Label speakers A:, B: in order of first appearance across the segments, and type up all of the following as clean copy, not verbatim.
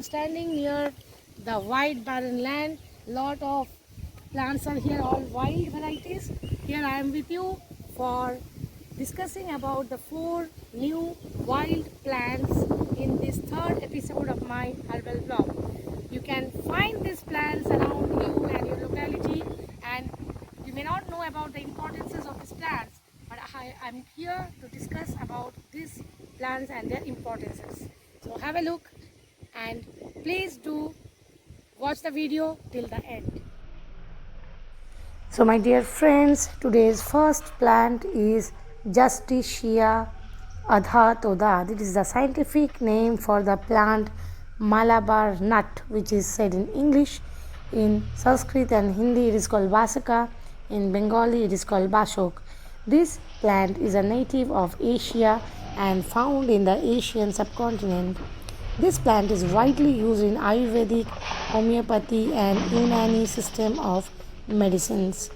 A: am standing near the wide barren land. Lot of plants are here, all wild varieties. Here I am with you for discussing about the 4 new wild plants in this third episode of my herbal blog. You can find these plants around you and your locality, and you may not know about the importances of these plants, but I am here to discuss about these plants and their importances. So have a look and please do watch the video till the end. So my dear friends, today's first plant is Justicia adhatoda. This is the scientific name for the plant Malabar nut, which is said in English. In Sanskrit and Hindi it is called Vasaka. In Bengali it is called Bashok. This plant is a native of Asia and found in the Asian subcontinent. This plant is widely used in Ayurvedic, homeopathy and Unani system of medicines.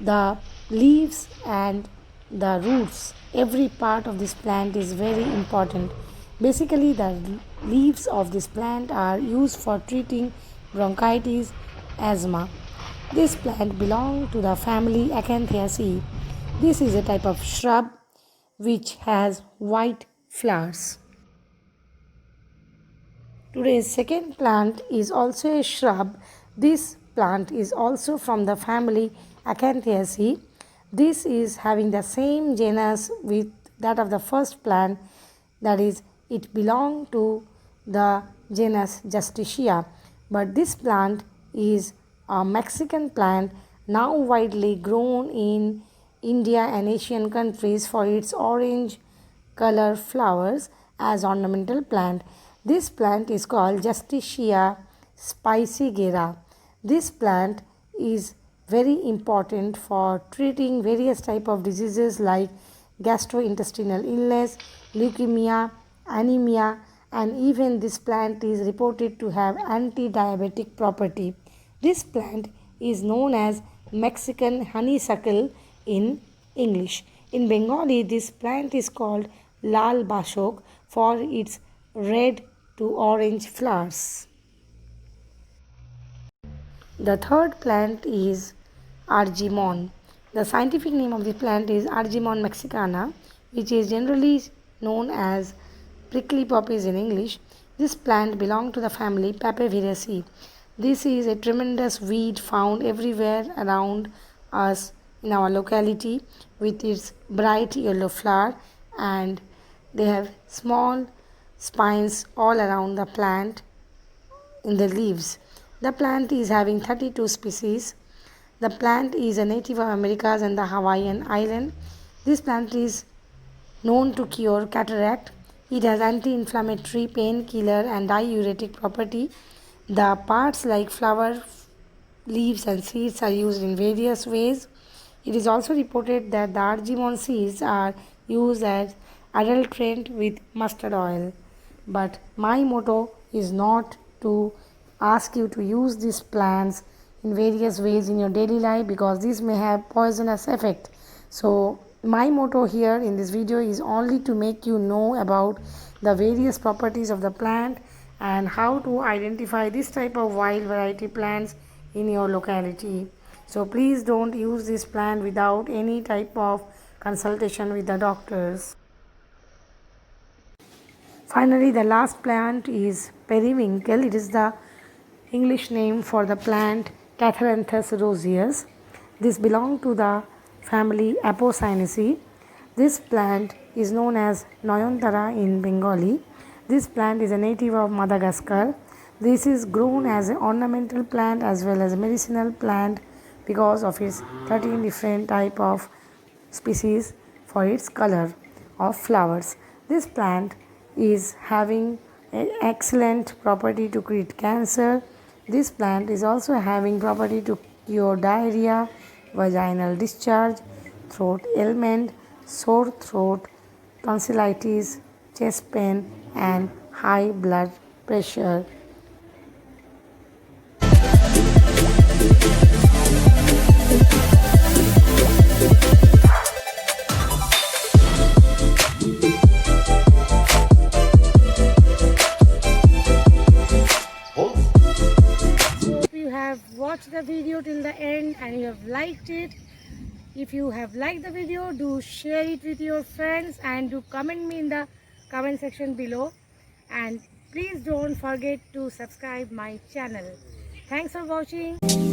A: The leaves and the roots, every part of this plant is very important. Basically, the leaves of this plant are used for treating bronchitis, asthma. This plant belongs to the family Acanthaceae. This is a type of shrub which has white flowers. Today's second plant is also a shrub. This plant is also from the family Acanthaceae. This is having the same genus with that of the first plant, that is, it belongs to the genus Justicia. But this plant is a Mexican plant now widely grown in India and Asian countries for its orange color flowers as ornamental plant. This plant is called Justicia spicigera. This plant is very important for treating various type of diseases like gastrointestinal illness, leukemia, anemia, and even this plant is reported to have anti-diabetic property. This plant is known as Mexican honeysuckle in English. In Bengali, this plant is called Lal Bashok for its red to orange flowers. The third plant is Argemon. The scientific name of the plant is Argemon mexicana, which is generally known as prickly poppies in English. This plant belongs to the family Papaveraceae. This is a tremendous weed found everywhere around us in our locality with its bright yellow flower, and they have small spines all around the plant in the leaves. The plant is having 32 species. The plant is a native of Americas and the Hawaiian island. This plant is known to cure cataract. It has anti-inflammatory, painkiller and diuretic property. The parts like flower, leaves and seeds are used in various ways. It is also reported that the Argemon seeds are used as adulterant with mustard oil. But my motto is not to ask you to use these plants in various ways in your daily life, because this may have poisonous effect. So my motto here in this video is only to make you know about the various properties of the plant and how to identify this type of wild variety plants in your locality. So please don't use this plant without any type of consultation with the doctors. Finally, the last plant is periwinkle. It is the English name for the plant Catharanthus roseus. This belongs to the family Apocynaceae. This plant is known as Nayanthara in Bengali. This plant is a native of Madagascar. This is grown as an ornamental plant as well as a medicinal plant because of its 13 different type of species for its color of flowers. This plant is having an excellent property to treat cancer. This plant is also having property to cure diarrhea, vaginal discharge, throat ailment, sore throat, tonsillitis, chest pain and high blood pressure. watched the video till the end and you have liked it. If you have liked the video, do share it with your friends and do comment me in the comment section below. And please don't forget to subscribe my channel. Thanks for watching.